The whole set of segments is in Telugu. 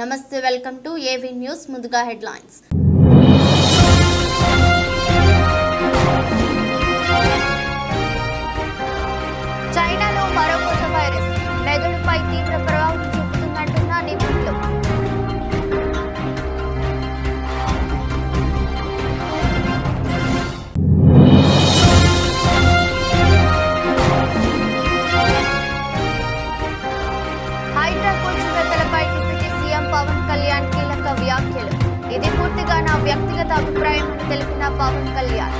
నమస్తే వెల్కమ్ టు ఏవీ న్యూస్ ముందుగా హెడ్లైన్స్ చైనాలో మరో కొత్త వైరస్ మెదడుపై తీవ్ర ప్రభావం చూపుతుందంటున్న నిపుణులు పవన్ కళ్యాణ్ కీలక వ్యాఖ్యలు ఇది పూర్తిగా నా వ్యక్తిగత అభిప్రాయం అని తెలిపిన పవన్ కళ్యాణ్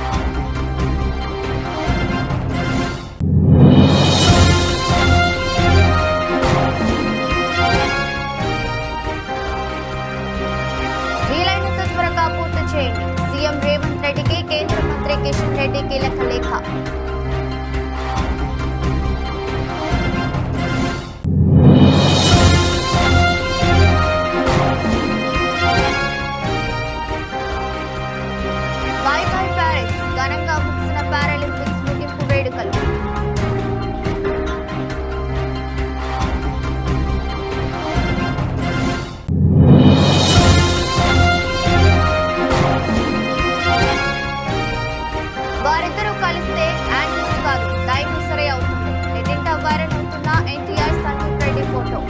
వీలైనంత త్వరగా పూర్తి చేయండి సీఎం రేవంత్ రెడ్డికి కేంద్ర మంత్రి కిషన్ రెడ్డి కీలక లేఖ ఘనంగా ముగిసిన పారాలింపిక్స్ ముగింపు వేడుకలు వారిద్దరూ కలిస్తే యానిమల్ కాదు డైనోసరే అవుతుంది నెట్టింట వైరల్ అవుతున్న ఎన్టీఆర్ సందీప్ రెడ్డి ఫోటో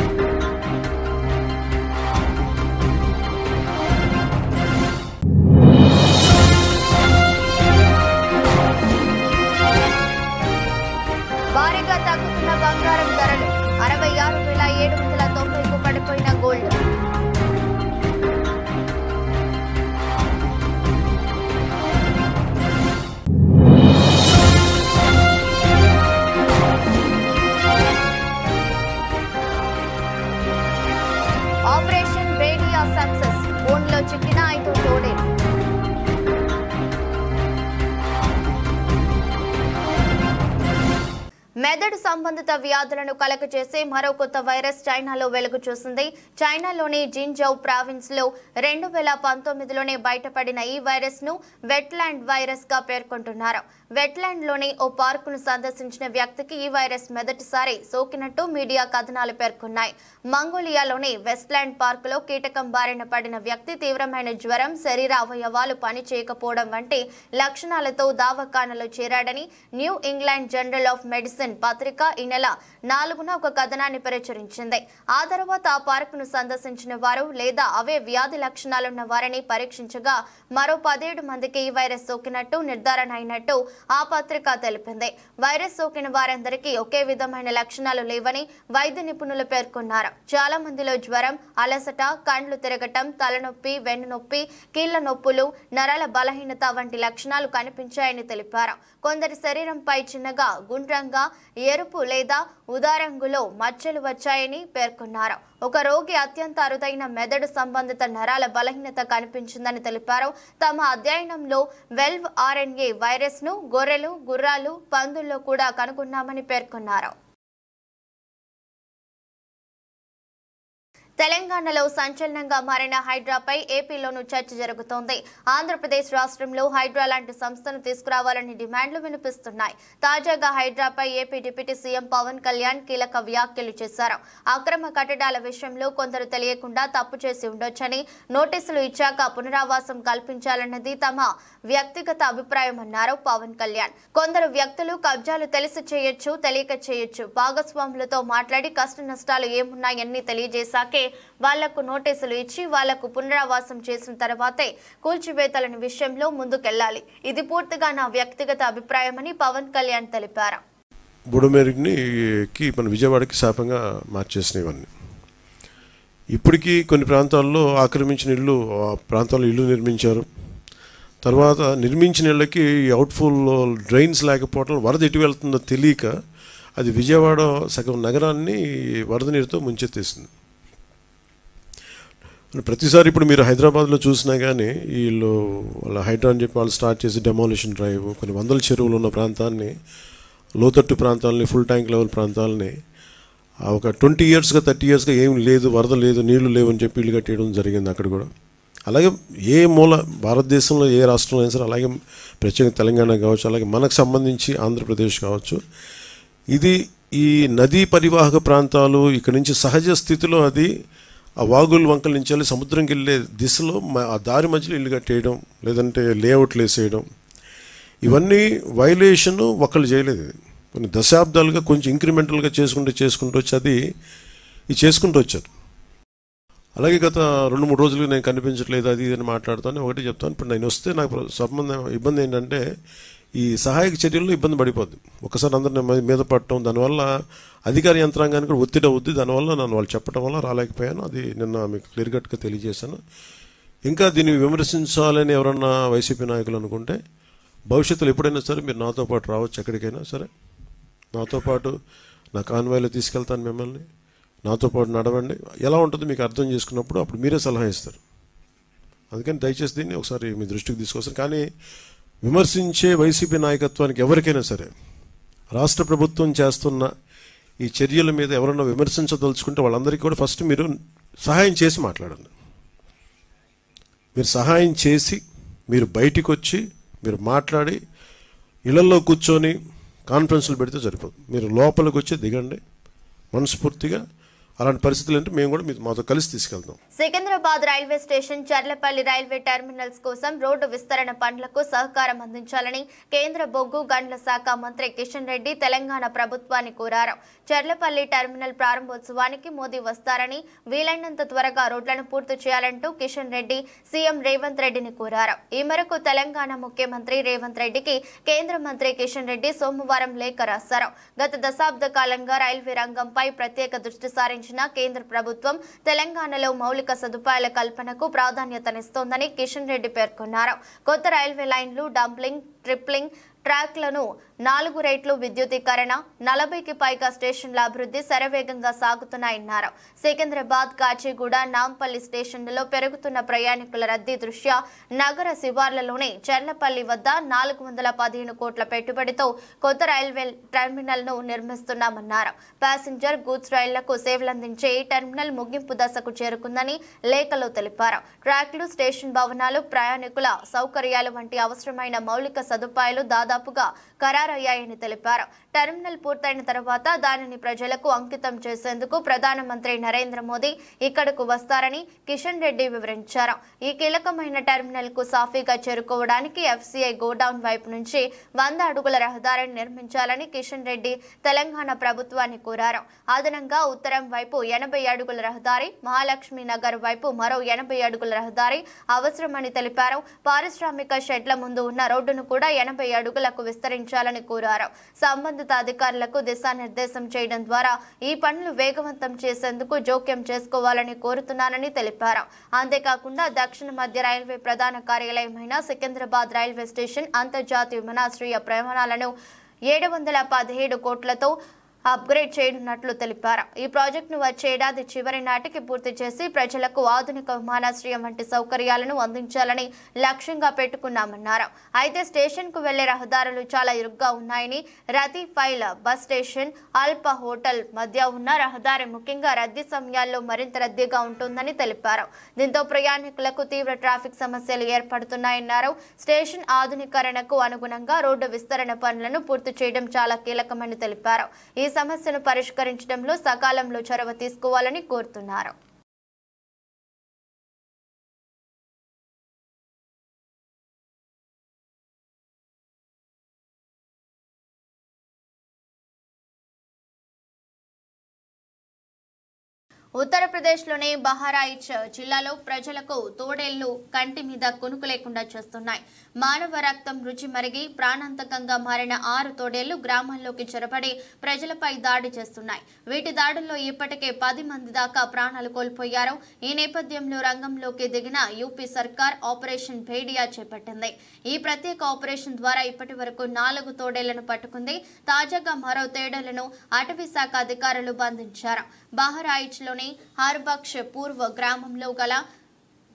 భారీగా తగ్గుతున్న బంగారం ధరలు 66,790కు పడిపోయిన గోల్డ్ ఆపరేషన్ బేడియా సక్సెస్ ఫోన్లో చిక్కిన 5 తోడేలు మెదడు సంబంధిత వ్యాధులను కలగజేసే మరో కొత్త వైరస్ చైనాలో వెలుగు చూసింది. చైనాలోని జిన్జౌ ప్రావిన్స్ లో 2019లోనే బయటపడిన ఈ వైరస్ ను వెట్లాండ్ వైరస్ గా పేర్కొంటున్నారు. వెట్లాండ్ లోని ఓ పార్కును సందర్శించిన వ్యక్తికి ఈ వైరస్ మొదటిసారి సోకినట్టు మీడియా కథనాలు పేర్కొన్నాయి. మంగోలియాలోని వెస్ట్లాండ్ పార్కులో కీటకం బారిన పడిన వ్యక్తి తీవ్రమైన జ్వరం, శరీర అవయవాలు పని చేయకపోవడం వంటి లక్షణాలతో దవాఖానలో చేరాడని New England journal of medicine పత్రిక ఈ నెల 4న ఒక కథనాన్ని ప్రచురించింది. ఆ తర్వాత ఆ పార్కును సందర్శించిన వారు లేదా అవే వ్యాధి లక్షణాలున్న వారిని పరీక్షించగా మరో 17 మందికి ఈ వైరస్ సోకినట్టు నిర్ధారణ అయినట్టు ఆ పత్రిక తెలిపింది. వైరస్ సోకిన వారందరికీ ఒకే విధమైన లక్షణాలు లేవని వైద్య నిపుణులు పేర్కొన్నారు. చాలా మందిలో జ్వరం, అలసట, కండ్లు తిరగటం, తలనొప్పి, వెన్నునొప్పి, కీళ్ల నొప్పులు, నరాల బలహీనత వంటి లక్షణాలు కనిపించాయని తెలిపారు. కొందరి శరీరంపై చిన్నగా, గుండ్రంగా, ఎరుపు లేదా ఊదా రంగులో మచ్చలు వచ్చాయని పేర్కొన్నారు. ఒక రోగి అత్యంత అరుదైన మెదడు సంబంధిత నరాల బలహీనత కనిపించిందని తెలిపారు. తమ అధ్యయనంలో 12 RNA వైరస్ ను గొర్రెలు, గుర్రాలు, పందుల్లో కూడా కనుగొన్నామని పేర్కొన్నారు. తెలంగాణలో సంచలనంగా మారిన హైడ్రాపై ఏపీలోనూ చర్చ జరుగుతోంది. ఆంధ్రప్రదేశ్ రాష్ట్రంలో హైడ్రా లాంటి సంస్థను తీసుకురావాలని డిమాండ్లు వినిపిస్తున్నాయి. తాజాగా హైడ్రాపై AP deputy CM Pawan Kalyan కీలక వ్యాఖ్యలు చేశారు. అక్రమ కట్టడాల విషయంలో కొందరు తెలియకుండా తప్పు చేసి ఉండొచ్చని, నోటీసులు ఇచ్చాక పునరావాసం కల్పించాలన్నది తమ వ్యక్తిగత అభిప్రాయం అన్నారు పవన్ కళ్యాణ్. కొందరు వ్యక్తులు కబ్జాలు తెలిసి చేయొచ్చు, తెలియక చేయొచ్చు. భాగస్వాములతో మాట్లాడి కష్ట నష్టాలు ఏమున్నాయని తెలియజేశాకే వాళ్లకు నోటీసులు ఇచ్చి వాళ్లకు పునరావాసం చేసిన తర్వాతే కూల్చివేతలని విషయంలో ముందుకెళ్లాలి. ఇది పూర్తిగా నా వ్యక్తిగత అభిప్రాయమని పవన్ కళ్యాణ్ తెలిపారు. బుడమేరుకి మన విజయవాడకి శాపంగా మార్చేసినవన్నీ ఇప్పటికీ కొన్ని ప్రాంతాల్లో ఆక్రమించిన ఇళ్ళు, ఆ ప్రాంతాల్లో ఇల్లు నిర్మించారు. తర్వాత నిర్మించిన ఇళ్ళకి అవుట్ఫుల్ డ్రైన్స్ లేకపోవడం, వరద ఎటు వెళ్తుందో తెలియక అది విజయవాడ సగం నగరాన్ని వరద నీరుతో ముంచెత్తేసింది. ప్రతిసారి ఇప్పుడు మీరు హైదరాబాద్లో చూసినా కానీ వీళ్ళు వాళ్ళ హైడ్రా అని చెప్పి వాళ్ళు స్టార్ట్ చేసి డెమాలిషన్ డ్రైవ్, కొన్ని వందల చెరువులు ఉన్న ప్రాంతాన్ని, లోతట్టు ప్రాంతాలని, ఫుల్ ట్యాంక్ లెవెల్ ప్రాంతాలని ఒక 20 yearsగా 30 yearsగా ఏం లేదు, వరద లేదు, నీళ్లు లేవు అని చెప్పి ఇల్లు కట్టేయడం జరిగింది అక్కడ కూడా. అలాగే ఏ మూల భారతదేశంలో ఏ రాష్ట్రంలో అయినా సరే, అలాగే ప్రత్యేకంగా తెలంగాణ కావచ్చు, అలాగే మనకు సంబంధించి ఆంధ్రప్రదేశ్ కావచ్చు, ఇది ఈ నదీ పరివాహక ప్రాంతాలు ఇక్కడి నుంచి సహజ స్థితిలో అది ఆ వాగులు వంకల నుంచి వెళ్ళి సముద్రంకి వెళ్ళే దిశలో ఆ దారి మధ్యలో ఇల్లు కట్టేయడం, లేదంటే లేఅవుట్లు వేసేయడం, ఇవన్నీ వైలేషన్ ఒకళ్ళు చేయలేదు. ఇది కొన్ని దశాబ్దాలుగా కొంచెం ఇంక్రిమెంటల్గా చేసుకుంటూ వచ్చి ఇది చేసుకుంటూ వచ్చారు. అలాగే గత 2-3 రోజులుగా నేను కనిపించట్లేదు అది అని మాట్లాడుతాను. ఒకటి చెప్తాను, ఇప్పుడు నేను వస్తే నాకు ఇబ్బంది ఏంటంటే ఈ సహాయక చర్యల్లో ఇబ్బంది పడిపోద్ది. ఒకసారి అందరిని మీద పడటం, దానివల్ల అధికార యంత్రాంగానికి కూడా ఒత్తిడి అవుద్ది. దానివల్ల నన్ను వాళ్ళు చెప్పడం వల్ల రాలేకపోయాను. అది నిన్న మీకు క్లియర్ కట్గా తెలియజేశాను. ఇంకా దీన్ని విమర్శించాలని ఎవరన్నా వైసీపీ నాయకులు అనుకుంటే భవిష్యత్తులో ఎప్పుడైనా సరే మీరు నాతో పాటు రావచ్చు, ఎక్కడికైనా సరే నాతో పాటు నా కాన్వాయ్లో తీసుకెళ్తాను మిమ్మల్ని. నాతో పాటు నడవండి, ఎలా ఉంటుందో మీకు అర్థం చేసుకున్నప్పుడు అప్పుడు మీరే సలహా ఇస్తారు. అందుకని దయచేసి దీన్ని ఒకసారి మీ దృష్టికి తీసుకొస్తారు. కానీ విమర్శించే వైసీపీ నాయకత్వానికి ఎవరికైనా సరే రాష్ట్ర ప్రభుత్వం చేస్తున్న ఈ చర్యల మీద ఎవరన్నా విమర్శించదలుచుకుంటే వాళ్ళందరికీ కూడా ఫస్ట్ మీరు సహాయం చేసి మాట్లాడండి. మీరు సహాయం చేసి మీరు బయటికి వచ్చి మీరు మాట్లాడి ఇళ్లలో కూర్చొని కాన్ఫరెన్స్లు పెడితే సరిపోదు. మీరు లోపలికి వచ్చి దిగండి మనస్ఫూర్తిగా. అలాంటి పరిస్థితులు అంటే మేము కూడా మాతో కలిసి తీసుకెళ్తాం. Secunderabad railway station, Charlapalli railway terminals కోసం రోడ్డు విస్తరణ పనులకు సహకారం అందించాలని కేంద్ర బొగ్గు గనుల శాఖ మంత్రి కిషన్ రెడ్డి తెలంగాణ ప్రభుత్వాన్ని కోరారు. చర్లపల్లి టెర్మినల్ ప్రారంభోత్సవానికి మోదీ వస్తారని, వీలైనంత త్వరగా రోడ్లను పూర్తి చేయాలంటూ కిషన్ రెడ్డి సీఎం రేవంత్ రెడ్డిని కోరారు. ఈ మేరకు తెలంగాణ ముఖ్యమంత్రి రేవంత్ రెడ్డికి కేంద్ర మంత్రి కిషన్ రెడ్డి సోమవారం లేఖ రాశారు. గత దశాబ్ద కాలంగా రైల్వే రంగంపై ప్రత్యేక దృష్టి సారించిన కేంద్ర ప్రభుత్వం తెలంగాణలో మౌలిక సదుపాయాల కల్పనకు ప్రాధాన్యతనిస్తోందని కిషన్ రెడ్డి పేర్కొన్నారు. కొత్త రైల్వే లైన్లు, డంప్లింగ్, ట్రిప్లింగ్ ట్రాక్లను 4 రేట్లు విద్యుదీకరణ, 40కి పైగా స్టేషన్ల అభివృద్ధి శరవేగంగా సాగుతున్నాయన్నారు. సికింద్రాబాద్, కాచిగూడ, నాంపల్లి స్టేషన్లలో పెరుగుతున్న ప్రయాణికుల రద్దీ దృష్ట్యా నగర శివార్లలోని చర్లపల్లి వద్ద 415 కోట్ల పెట్టుబడితో కొత్త రైల్వే టెర్మినల్ను నిర్మిస్తున్నామన్నారు. ప్యాసింజర్, గూడ్స్ రైళ్లకు సేవలందించే ఈ టెర్మినల్ ముగింపు దశకు చేరుకుందని లేఖలో తెలిపారు. ట్రాక్లు, స్టేషన్ భవనాలు, ప్రయాణికుల సౌకర్యాలు వంటి అవసరమైన మౌలిక సదుపాయాలు దాదాపుగా ఖరారయ్యాయని తెలిపారు. టెర్మినల్ పూర్తయిన తర్వాత దానిని ప్రజలకు అంకితం చేసేందుకు ప్రధానమంత్రి నరేంద్ర మోదీ ఇక్కడకు వస్తారని కిషన్ రెడ్డి వివరించారు. ఈ కీలకమైన టెర్మినల్ కు సాఫీగా చేరుకోవడానికి ఎఫ్సీఐ గోడౌన్ వైపు నుంచి 100 అడుగుల రహదారిని నిర్మించాలని కిషన్ రెడ్డి తెలంగాణ ప్రభుత్వాన్ని కోరారు. అదనంగా ఉత్తరం వైపు 80 అడుగుల రహదారి, మహాలక్ష్మి నగర్ వైపు మరో 80 అడుగుల రహదారి అవసరమని తెలిపారు. పారిశ్రామిక షెడ్ల ముందు ఉన్న రోడ్డును కూడా 80 అడుగులకు విస్తరించాలని కోరారు. సంబంధిత అధికారులకు దిశానిర్దేశం చేయడం ద్వారా ఈ పనులు వేగవంతం చేసేందుకు జోక్యం చేసుకోవాలని కోరుతున్నానని తెలిపారు. అంతేకాకుండా దక్షిణ మధ్య రైల్వే ప్రధాన కార్యాలయమైన సికింద్రాబాద్ రైల్వే స్టేషన్ అంతర్జాతీయ విమానాశ్రయ ప్రయాణాలను 717 కోట్లతో అప్గ్రేడ్ చేయనున్నట్లు తెలిపారు. ఈ ప్రాజెక్టును వచ్చే ఏడాది చివరి నాటికి పూర్తి చేసి ప్రజలకు ఆధునిక విమానాశ్రయం వంటి సౌకర్యాలను అందించాలని లక్ష్యంగా పెట్టుకున్నామన్నారు. అయితే స్టేషన్ కు వెళ్లే రహదారులు చాలా ఇరుగ్గా ఉన్నాయని, రతి ఫైల్ బస్ స్టేషన్, అల్ప హోటల్ మధ్య ఉన్న రహదారి ముఖ్యంగా రద్దీ సమయాల్లో మరింత రద్దీగా ఉంటుందని తెలిపారు. దీంతో ప్రయాణికులకు తీవ్ర ట్రాఫిక్ సమస్యలు ఏర్పడుతున్నాయన్నారు. స్టేషన్ ఆధునీకరణకు అనుగుణంగా రోడ్డు విస్తరణ పనులను పూర్తి చేయడం చాలా కీలకమని తెలిపారు. ఈ సమస్యను పరిష్కరించడంలో సకాలంలో చొరవ తీసుకోవాలని కోరుతున్నారు. ఉత్తరప్రదేశ్లోని బహరాయిచ్ జిల్లాలో ప్రజలకు తోడేళ్లు కంటి మీద కునుకు లేకుండా చేస్తున్నాయి. మానవ రక్తం రుచి మరిగి ప్రాణాంతకంగా మారిన 6 తోడేళ్లు గ్రామాల్లోకి చొరబడి ప్రజలపై దాడి చేస్తున్నాయి. వీటి దాడుల్లో ఇప్పటికే 10 మంది దాకా ప్రాణాలు కోల్పోయారు. ఈ నేపథ్యంలో రంగంలోకి దిగిన యూపీ సర్కార్ ఆపరేషన్ భేడియా చేపట్టింది. ఈ ప్రత్యేక ఆపరేషన్ ద్వారా ఇప్పటి వరకు 4 తోడేళ్లను పట్టుకుంది. తాజాగా మరో తేడేళ్లను అటవీ శాఖ అధికారులు బంధించారు. బహరాయిచ్లోని హర్బక్ష్ పూర్వ గ్రామంలో గల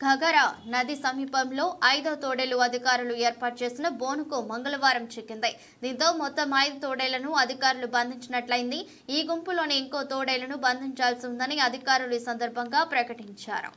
ఘగరా నది సమీపంలో 5వ తోడేలు అధికారులు ఏర్పాటు చేసిన బోనుకు మంగళవారం చిక్కింది. దీంతో మొత్తం 5 తోడేళ్లను అధికారులు బంధించినట్లయింది. ఈ గుంపులోని ఇంకో తోడేళ్లను బంధించాల్సి ఉందని అధికారులు ఈ సందర్భంగా ప్రకటించారు.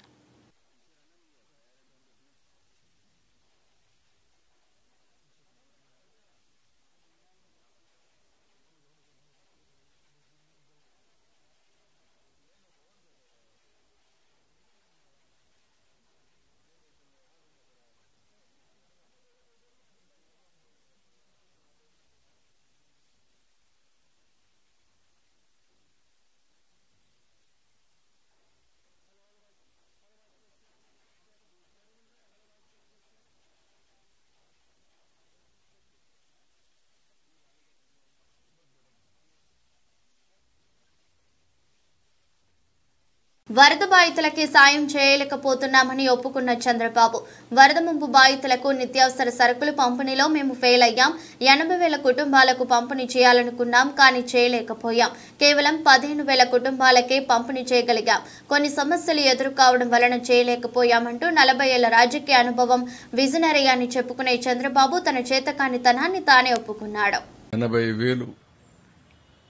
వరద బాధితులకి సాయం చేయలేకపోతున్నామని ఒప్పుకున్న చంద్రబాబు. వరద ముంపు బాధితులకు నిత్యావసర సరుకులు పంపిణీలో మేము ఫెయిల్ అయ్యాం. 80,000 కుటుంబాలకు పంపిణీ చేయాలనుకున్నాం, కానీ చేయలేకపోయాం. కేవలం 15,000 కుటుంబాలకే పంపిణీ చేయగలిగాం. కొన్ని సమస్యలు ఎదురు కావడం వలన చేయలేకపోయామంటూ 40 ఏళ్ల రాజకీయ అనుభవం, విజనరీ అని చెప్పుకునే చంద్రబాబు తన చేతకానితనాన్ని తానే ఒప్పుకున్నాడు. 80,000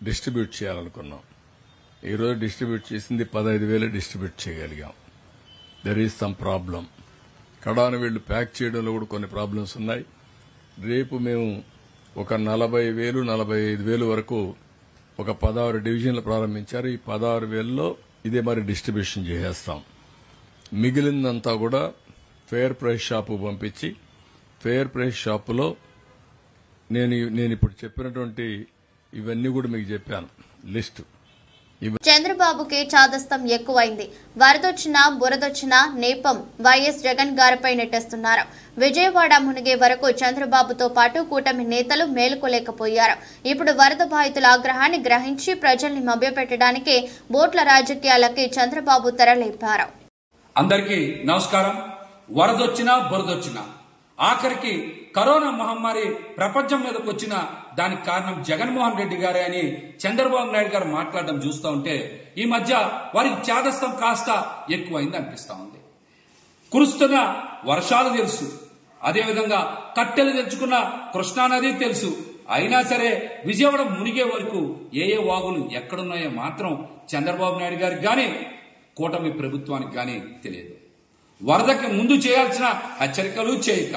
డిస్ట్రిబ్యూట్ చేయాలనుకున్నాం. ఈరోజు డిస్ట్రిబ్యూట్ చేసింది 15,000 డిస్ట్రిబ్యూట్ చేయగలిగాం. There is some problem. కడాన వీళ్లు ప్యాక్ చేయడంలో కూడా కొన్ని ప్రాబ్లమ్స్ ఉన్నాయి. రేపు మేము ఒక 40,000, 45,000 వరకు ఒక 16 డివిజన్లు ప్రారంభించారు. ఈ 16,000లో ఇదే మరి డిస్ట్రిబ్యూషన్ చేసేస్తాం. మిగిలిందంతా కూడా ఫెయిర్ ప్రైస్ షాపు పంపించి, ఫెయిర్ ప్రైస్ షాపులో నేను ఇప్పుడు చెప్పినటువంటి ఇవన్నీ కూడా మీకు చెప్పాను లిస్టు. చంద్రబాబుకి చాదస్తం ఎక్కువైంది. వరదొచ్చినా బురదొచ్చినా నేపం వైఎస్ జగన్ గారిపై నెట్టేస్తున్నారు. విజయవాడ మునిగే వరకు చంద్రబాబుతో పాటు కూటమి నేతలు మేలుకోలేకపోయారు. ఇప్పుడు వరద బాధితుల ఆగ్రహాన్ని గ్రహించి ప్రజల్ని మభ్యపెట్టడానికి బోట్ల రాజకీయాలకి చంద్రబాబు తెరలేపారు. అందరికీ నమస్కారం. వరదొచ్చినా బురదొచ్చినా ఆఖరికి కరోనా మహమ్మారి ప్రపంచం మీదకి వచ్చిన దానికి కారణం జగన్మోహన్ రెడ్డి గారే అని చంద్రబాబు నాయుడు గారు మాట్లాడడం చూస్తూ ఉంటే ఈ మధ్య వారికి చాదస్తం కాస్త ఎక్కువైంది అనిపిస్తా ఉంది. కురుస్తున్న వర్షాలు తెలుసు, అదేవిధంగా కట్టెలు తెచ్చుకున్న కృష్ణానది తెలుసు. అయినా సరే విజయవాడ మునిగే వరకు ఏ వాగులు ఎక్కడున్నాయో మాత్రం చంద్రబాబు నాయుడు గారికి గాని కూటమి ప్రభుత్వానికి గాని తెలియదు. వరదకి ముందు చేయాల్సిన హెచ్చరికలు చేయక,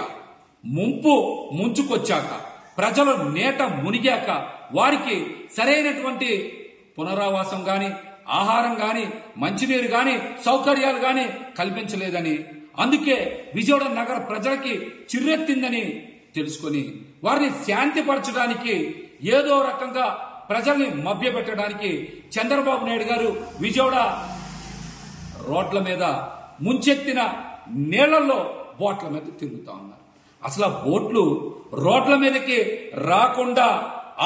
ముంపు ముంచుకొచ్చాక, ప్రజలు నేట మునిగాక వారికి సరైనటువంటి పునరావాసం గాని, ఆహారం గాని, మంచినీరు గాని, సౌకర్యాలు గాని కల్పించలేదని, అందుకే విజయవాడ నగర ప్రజలకి చిర్రెత్తిందని తెలుసుకుని వారిని శాంతిపరచడానికి ఏదో రకంగా ప్రజల్ని మభ్యపెట్టడానికి చంద్రబాబు నాయుడు గారు విజయవాడ రోడ్ల మీద ముంచెత్తిన నీళ్లలో బోట్ల మీద తిరుగుతా ఉన్నారు. అసలు ఆ బోట్లు రోడ్ల మీదకి రాకుండా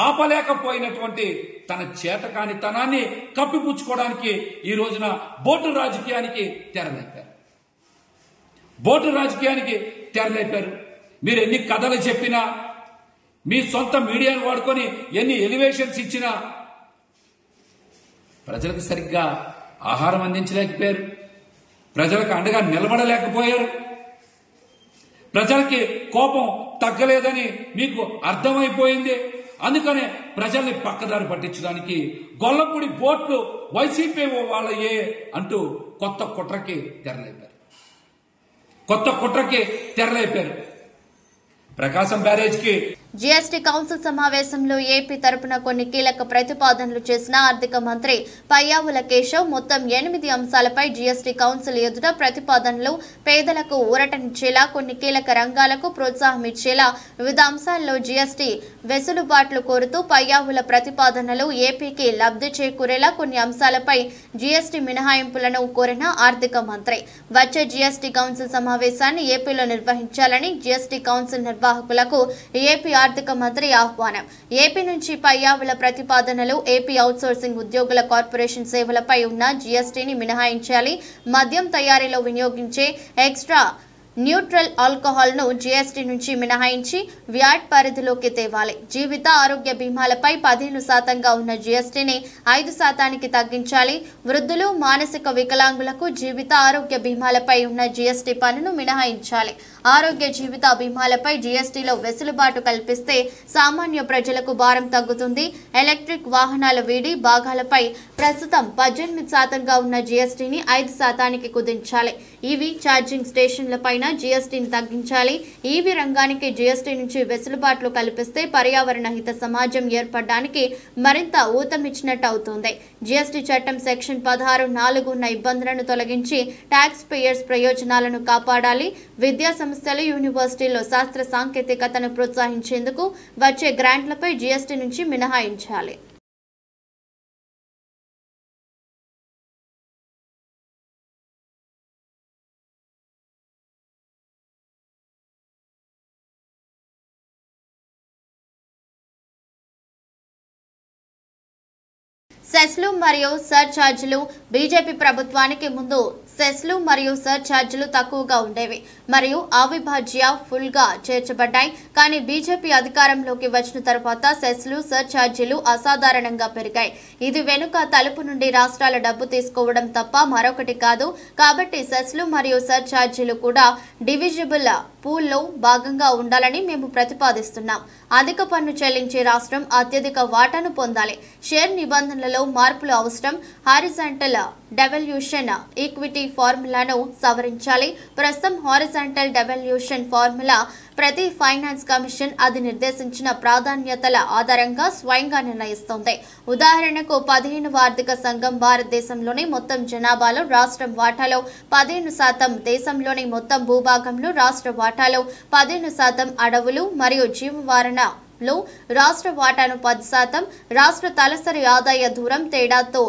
ఆపలేకపోయినటువంటి తన చేతకానితనాన్ని కప్పిపుచ్చుకోవడానికి ఈ రోజున బోటు రాజకీయానికి తెరలేపారు. మీరు ఎన్ని కథలు చెప్పినా, మీ సొంత మీడియాను వాడుకొని ఎన్ని ఎలివేషన్స్ ఇచ్చినా ప్రజలకు సరిగ్గా ఆహారం అందించలేకపోయారు. ప్రజలకు అండగా నిలబడలేకపోయారు. ప్రజలకి కోపం తగ్గలేదని మీకు అర్థమైపోయింది. అందుకనే ప్రజల్ని పక్కదారి పట్టించడానికి గొల్లపూడి బోట్లు వైసీపీ వాళ్ళయే అంటూ కొత్త కుట్రకి తెరలేపారు. ప్రకాశం బ్యారేజ్కి జీఎస్టీ కౌన్సిల్ సమావేశంలో ఏపీ తరపున కొన్ని కీలక ప్రతిపాదనలు చేసిన ఆర్థిక మంత్రి పయ్యావుల కేశవ్ మొత్తం 8 అంశాలపై జీఎస్టీ కౌన్సిల్ ఎదుట ప్రతిపాదనలు పేదలకు ఊరటనిచ్చేలా, కొన్ని కీలక రంగాలకు ప్రోత్సాహం ఇచ్చేలా వివిధ అంశాల్లో జీఎస్టీ వెసులుబాట్లు కోరుతూ పయ్యావుల ప్రతిపాదనలు ఏపీకి లబ్ధి చేకూరేలా కొన్ని అంశాలపై జీఎస్టీ మినహాయింపులను కోరిన ఆర్థిక మంత్రి వచ్చే జీఎస్టీ కౌన్సిల్ సమావేశాన్ని ఏపీలో నిర్వహించాలని జీఎస్టీ కౌన్సిల్ నిర్వాహకులకు ఏపీ ఆర్థిక మంత్రి ఆహ్వానం. ఏపీ నుంచి పయ్యావుల ప్రతిపాదనలు ఏపీ అవుట్సోర్సింగ్ ఉద్యోగుల కార్పొరేషన్ సేవలపై ఉన్న జీఎస్టీని మినహాయించాలి. మద్యం తయారీలో వినియోగించే ఎక్స్ట్రా న్యూట్రల్ ఆల్కహాల్ ను జీఎస్టీ నుంచి మినహాయించి వ్యాట్ పరిధిలోకి తేవాలి. జీవిత ఆరోగ్య బీమాలపై 15% ఉన్న జీఎస్టీని 5% తగ్గించాలి. వృద్ధులు, మానసిక వికలాంగులకు జీవిత ఆరోగ్య బీమాలపై ఉన్న జీఎస్టీ పన్నును మినహాయించాలి. ఆరోగ్య జీవిత బీమాలపై జీఎస్టీలో వెసులుబాటు కల్పిస్తే సామాన్య ప్రజలకు భారం తగ్గుతుంది. ఎలక్ట్రిక్ వాహనాల వీడి భాగాలపై ప్రస్తుతం 18% ఉన్న జీఎస్టీని 5% కుదించాలి. ఈవీ ఛార్జింగ్ స్టేషన్లపై జీఎస్టీని తగ్గించాలి. ఈవీ రంగానికి జీఎస్టీ నుంచి వెసులుబాట్లు కల్పిస్తే పర్యావరణ హిత సమాజం ఏర్పడడానికి మరింత ఊతమిచ్చినట్టు అవుతుంది. జీఎస్టీ చట్టం సెక్షన్ 16(4) ఉన్న ఇబ్బందులను తొలగించి ట్యాక్స్ పేయర్స్ ప్రయోజనాలను కాపాడాలి. విద్యా సంస్థలు, యూనివర్సిటీల్లో శాస్త్ర సాంకేతికతను ప్రోత్సహించేందుకు వచ్చే గ్రాంట్లపై జీఎస్టీ నుంచి మినహాయించాలి. సెస్లు మరియు సర్ఛార్జీలు బీజేపీ ప్రభుత్వానికి ముందు సెస్లు మరియు సర్ఛార్జీలు తక్కువగా ఉండేవి మరియు అవిభాజ్య ఫుల్గా చేర్చబడ్డాయి. కానీ బీజేపీ అధికారంలోకి వచ్చిన తర్వాత సెస్లు సర్ఛార్జీలు అసాధారణంగా పెరిగాయి. ఇది వెనుక తలుపు నుండి రాష్ట్రాల డబ్బు తీసుకోవడం తప్ప మరొకటి కాదు. కాబట్టి సెస్లు మరియు సర్ఛార్జీలు కూడా డివిజిబుల్ పూల్లో భాగంగా ఉండాలని మేము ప్రతిపాదిస్తున్నాం. అధిక పన్ను చెల్లించే రాష్ట్రం అత్యధిక వాటాను పొందాలి. షేర్ నిబంధనలలో మార్పులు అవసరం. హారిజాంటల్ డెవల్యూషన్ ఈక్విటీ ఫార్ములాను సవరించాలి. ప్రస్తుతం హారిజాంటల్ డెవల్యూషన్ ఫార్ములా ప్రతి ఫైనాన్స్ కమిషన్ అది నిర్దేశించిన ప్రాధాన్యతల ఆధారంగా స్వయంగా నిర్ణయిస్తోంది. ఉదాహరణకు 15వ ఆర్థిక సంఘం భారతదేశంలోని మొత్తం జనాభాలో రాష్ట్రం వాటాలో 15%, దేశంలోని మొత్తం భూభాగంలో రాష్ట్ర వాటాలో 15%, అడవులు మరియు జీవవరణలో రాష్ట్ర వాటాను 10%, రాష్ట్ర తలసరి ఆదాయ దూరం తేడాతో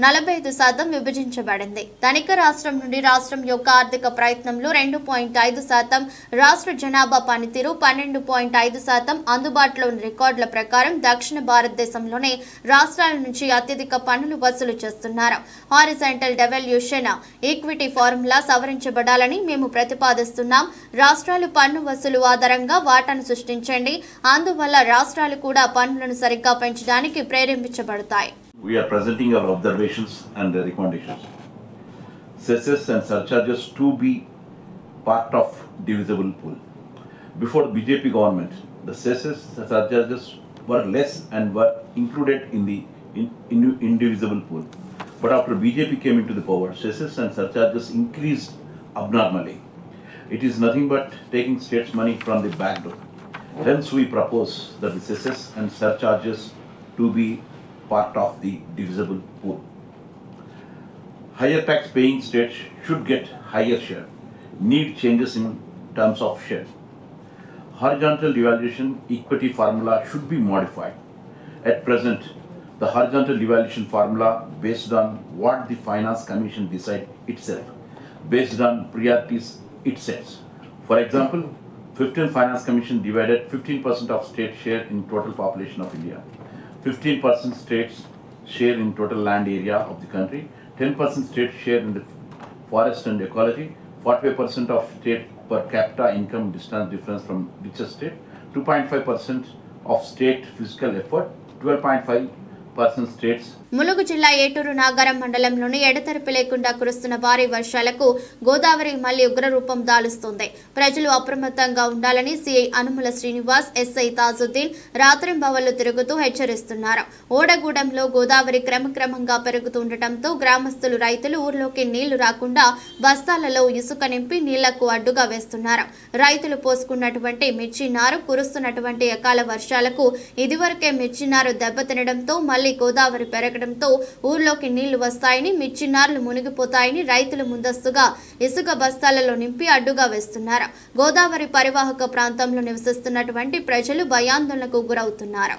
45% విభజించబడింది. ధనిక రాష్ట్రం నుండి రాష్ట్రం యొక్క ఆర్థిక ప్రయత్నంలో 2.5%, రాష్ట్ర జనాభా పనితీరు 12.5%. అందుబాటులోని రికార్డుల ప్రకారం దక్షిణ భారతదేశంలోనే రాష్ట్రాల నుంచి అత్యధిక పన్నులు వసూలు చేస్తున్నారు. హారిజాంటల్ డెవల్యూషన్ ఈక్విటీ ఫార్ములా సవరించబడాలని మేము ప్రతిపాదిస్తున్నాం. రాష్ట్రాలు పన్ను వసూలు ఆధారంగా వాటాను సృష్టించండి. అందువల్ల రాష్ట్రాలు కూడా పన్నులను సరిగ్గా పెంచడానికి ప్రేరేపించబడతాయి. We are presenting our observations and recommendations. Cesses and surcharges to be part of divisible pool. Before the BJP government, the cesses and surcharges were less and were included in the indivisible pool. But after BJP came into the power, cesses and surcharges increased abnormally. It is nothing but taking states' money from the back door. Hence, we propose that the cesses and surcharges to be part of the divisible pool. Higher tax paying states should get higher share. Need changes in terms of share. Horizontal devaluation equity formula should be modified. At present, the horizontal devaluation formula based on what the Finance Commission decide itself, based on priorities it sets. For example, 15th Finance Commission divided 15% of state share in total population of India. 15% states share in total land area of the country, 10% state share in the forest and ecology, 45% of state per capita income distance difference from richest state, 2.5% of state physical effort, 12.5% states. Mulugu జిల్లా ఏటూరు నాగారం మండలంలోని ఎడతెరిపి లేకుండా కురుస్తున్న భారీ వర్షాలకు గోదావరి మళ్లీ ఉగ్రరూపం దాలుస్తోంది. ప్రజలు అప్రమత్తంగా ఉండాలని సిఐ అనుముల శ్రీనివాస్, ఎస్ఐ తాజుద్దీన్ రాత్రింబవళ్లు తిరుగుతూ హెచ్చరిస్తున్నారు. ఓడగూడెంలో గోదావరి క్రమక్రమంగా పెరుగుతుండటంతో గ్రామస్తులు, రైతులు ఊర్లోకి నీళ్లు రాకుండా బస్తాలలో ఇసుక నింపి నీళ్లకు అడ్డుగా వేస్తున్నారు. రైతులు పోసుకున్నటువంటి మిర్చి నారు కురుస్తున్నటువంటి అకాల వర్షాలకు ఇదివరకే మిర్చి నారు దెబ్బతినడంతో మళ్లీ గోదావరి పెరగడంతో ఊర్లోకి నీళ్లు వస్తాయని, మిర్చి నార్లు మునిగిపోతాయని రైతులు ముందస్తుగా ఇసుక బస్తాలలో నింపి అడ్డుగా వేస్తున్నారు. గోదావరి పరివాహక ప్రాంతంలో నివసిస్తున్నటువంటి ప్రజలు భయాందోళనకు గురవుతున్నారు.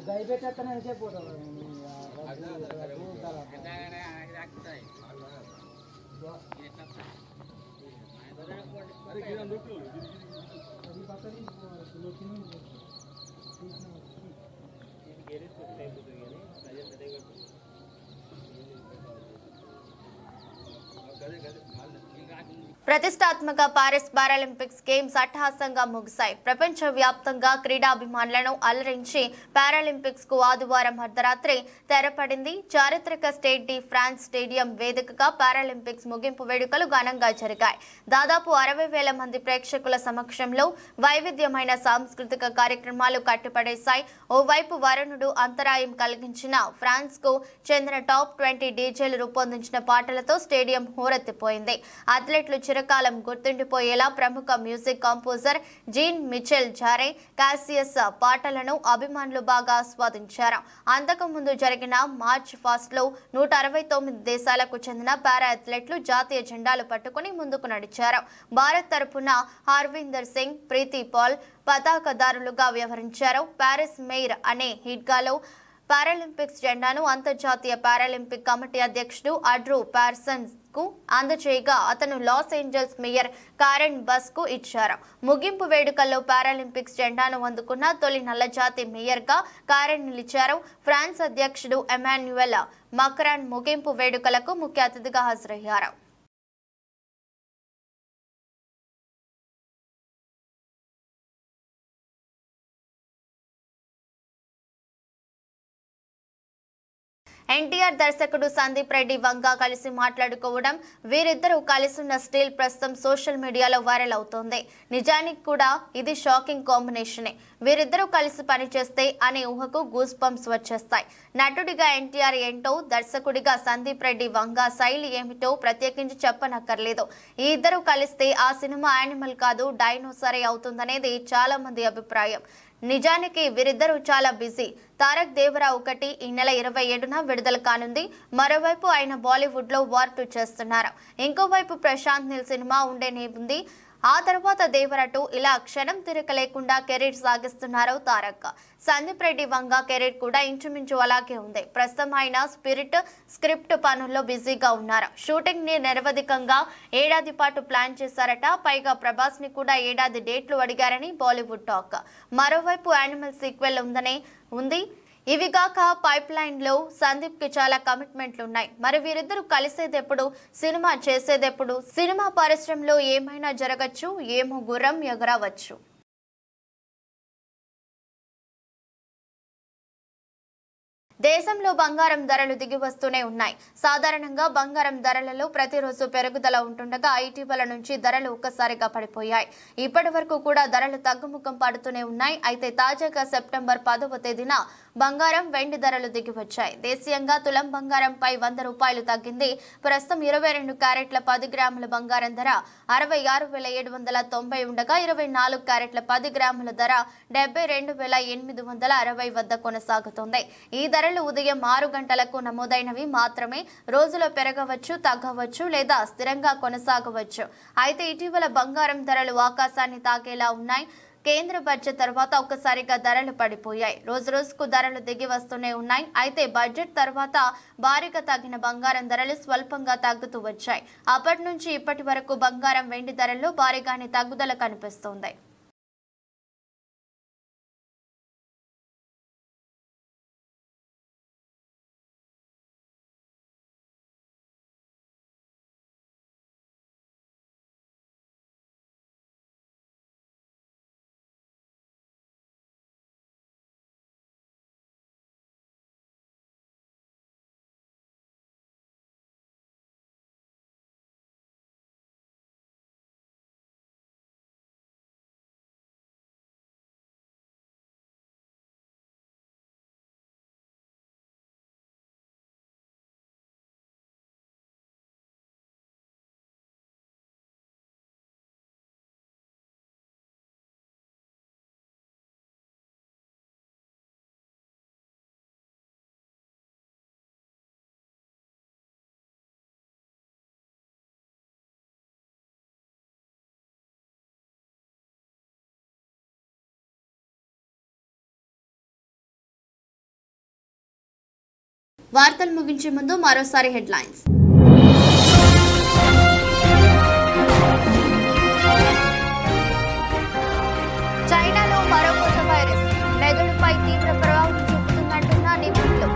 गाई बेटा तो नहीं से बोल ప్రతిష్టాత్మక పారిస్ పారాలింపిక్స్ గేమ్స్ అట్టహాసంగా ముగిశాయి. ప్రపంచ వ్యాప్తంగా క్రీడాభిమానులను అలరించి పారాలింపిక్స్ కు ఆదివారం అర్ధరాత్రి తెరపడింది. చారిత్రక స్టేట్ డి ఫ్రాన్స్ స్టేడియం వేదికగా పారాలింపిక్స్ ముగింపు వేడుకలు ఘనంగా జరిగాయి. దాదాపు 60,000 మంది ప్రేక్షకుల సమక్షంలో వైవిధ్యమైన సాంస్కృతిక కార్యక్రమాలు కట్టిపడేశాయి. ఓవైపు వరుణుడు అంతరాయం కలిగించిన ఫ్రాన్స్ కు చెందిన టాప్ 20 డీజేలు రూపొందించిన పాటలతో స్టేడియం హోరెత్తిపోయింది. అథ్లెట్లు చిరకాలం గుర్తుండిపోయేలా ప్రముఖ మ్యూజిక్ కంపోజర్ జీన్ మిచెల్ జారే కాసియస్ పాటలను అభిమానులు బాగా ఆస్వాదించారు. అంతకుముందు జరిగిన మార్చ్ ఫాస్ట్ లో 169 దేశాలకు చెందిన పారా అథ్లెట్లు జాతీయ జెండాలు పట్టుకుని ముందుకు నడిచారు. భారత్ తరపున హర్విందర్ సింగ్, ప్రీతి పాల్ పతాకదారులుగా వ్యవహరించారు. పారిస్ మెయిర్ అనే హిడ్గాలో పారాలింపిక్స్ జెండాను అంతర్జాతీయ పారాలింపిక్ కమిటీ అధ్యక్షుడు అడ్రూ పార్సన్స్ కు అందజేయగా అతను లాస్ ఏంజల్స్ మేయర్ కారెన్ బస్ కు ఇచ్చారు. ముగింపు వేడుకల్లో పారాలింపిక్స్ జెండాను అందుకున్న తొలి నల్లజాతి మేయర్ గా కారెన్ నిలిచారు. ఫ్రాన్స్ అధ్యక్షుడు ఎమాన్యుయల్ మక్రాన్ ముగింపు వేడుకలకు ముఖ్య అతిథిగా హాజరయ్యారు. ఎన్టీఆర్ దర్శకుడు సందీప్ రెడ్డి వంగ కలిసి మాట్లాడుకోవడం, వీరిద్దరూ కలిసున్న స్టిల్ ప్రస్తుతం సోషల్ మీడియాలో వైరల్ అవుతోంది. నిజానికి కూడా ఇది షాకింగ్ కాంబినేషనే. వీరిద్దరూ కలిసి పనిచేస్తే అనే ఊహకు గూస్ బంప్స్ వచ్చేస్తాయి. నటుడిగా ఎన్టీఆర్ ఏంటో, దర్శకుడిగా సందీప్ రెడ్డి వంగ శైలి ఏమిటో ప్రత్యేకించి చెప్పనక్కర్లేదు. ఈ ఇద్దరు కలిస్తే ఆ సినిమా యానిమల్ కాదు డైనోసారే అవుతుందనేది చాలా మంది అభిప్రాయం. నిజానికి వీరిద్దరూ చాలా బిజీ. తారక్ దేవరా 1 ఈ నెల 27న విడుదల కానుంది. మరోవైపు ఆయన బాలీవుడ్ లో వార్ 2 చేస్తున్నారు. ఇంకోవైపు ప్రశాంత్ నీల్ సినిమా ఉండేనేముంది. ఆ తర్వాత దేవరా 2 ఇలా క్షణం తిరగ లేకుండా కెరీర్ సాగిస్తున్నారు తారక్. సందీప్ రెడ్డి వంగ కెరీర్ కూడా ఇంచుమించు అలాగే ఉంది. ప్రస్తుతం ఆయన స్క్రిప్ట్ పనుల్లో బిజీగా ఉన్నారు. షూటింగ్ ని నిరవధికంగా ఏడాది పాటు ప్లాన్ చేశారట. పైగా ప్రభాస్ ని కూడా ఏడాది డేట్లు అడిగారని బాలీవుడ్ టాక్. మరోవైపు యానిమల్ సీక్వెల్ ఉంది. ఇవిగాక పైప్ లైన్ లో సందీప్ కి చాలా కమిట్మెంట్లు ఉన్నాయి. మరి వీరిద్దరూ కలిసేదెప్పుడు, సినిమా చేసేదెప్పుడు? సినిమా పరిశ్రమలో ఏమైనా జరగచ్చు, ఏమో గుర్రం ఎగరవచ్చు. దేశంలో బంగారం ధరలు దిగి వస్తూనే ఉన్నాయి. సాధారణంగా బంగారం ధరలలో ప్రతిరోజు పెరుగుదల ఉంటుండగా ఇటీవల నుంచి ధరలు ఒక్కసారిగా పడిపోయాయి. ఇప్పటి వరకు కూడా ధరలు తగ్గుముఖం పడుతూనే ఉన్నాయి. అయితే తాజాగా సెప్టెంబర్ 10వ తేదీన బంగారం, వెండి ధరలు దిగి వచ్చాయి. దేశీయంగా తులం బంగారంపై 100 రూపాయలు తగ్గింది. ప్రస్తుతం 22 క్యారెట్ల 10 గ్రాముల బంగారం ధర 66,790 ఉండగా 24 క్యారెట్ల 10 గ్రాముల ధర 72,860 వద్ద కొనసాగుతోంది. ఈ ధరలు ఉదయం 6 గంటలకు నమోదైనవి మాత్రమే. రోజులో పెరగవచ్చు, తగ్గవచ్చు లేదా స్థిరంగా కొనసాగవచ్చు. అయితే ఇటీవల బంగారం ధరలు ఆకాశాన్ని తాకేలా ఉన్నాయి. కేంద్ర బడ్జెట్ తర్వాత ఒక్కసారిగా ధరలు పడిపోయాయి. రోజు రోజుకు ధరలు దిగి వస్తూనే ఉన్నాయి. అయితే బడ్జెట్ తర్వాత భారీగా తగ్గిన బంగారం ధరలు స్వల్పంగా తగ్గుతూ వచ్చాయి. అప్పటి నుంచి ఇప్పటి వరకు బంగారం, వెండి ధరల్లో భారీగానే తగ్గుదల కనిపిస్తోంది. వార్తలు ముగించే ముందు మరోసారి హెడ్లైన్స్. చైనాలో మరో కొత్త వైరస్ మెదడుపై తీవ్ర ప్రభావం చూపుతున్నట్టున్న నిపుణులు.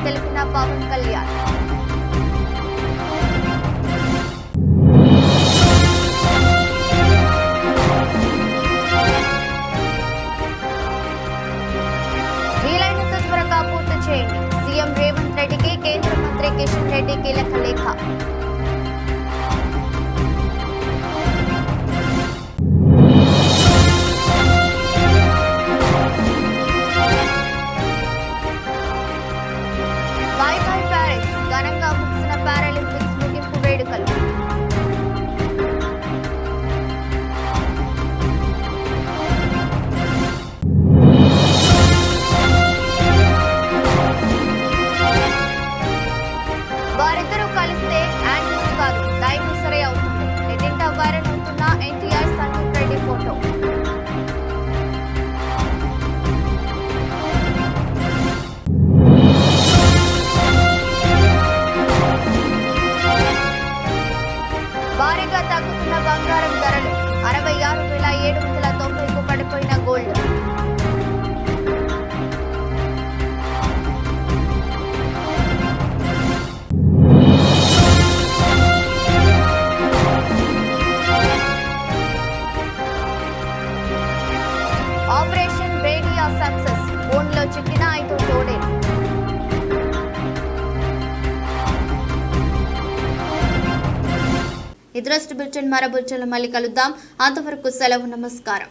తెలిపిన పవన్ కళ్యాణ్. వీలైనంత త్వరగా పూర్తి చేయండి. సీఎం రేవంత్ రెడ్డికి కేంద్ర మంత్రి కిషన్ రెడ్డి కీలక లేఖ. బై బై ప్యారిస్ ఘనంగా ముగిసిన పారాలింపిక్స్ ముగింపు వేడుకలు. వారిద్దరూ కలిస్తే యానిమల్ కాదు డైనోసరే అవుతుంది. నెట్టింట వైరల్ అవుతున్న ఎన్టీఆర్ సందీప్ రెడ్డి ఫోటో. భారీగా తగ్గుతున్న బంగారం ధరలు. 66,790కు పడిపోయిన గోల్డ్. Operation Bedia success. ఫోన్లో చిక్కిన 5 తోడే. ఇదరస్ట్ బులెటిన్ మరో బులెటిన్లో మళ్ళీ కలుద్దాం. అంతవరకు సెలవు. నమస్కారం.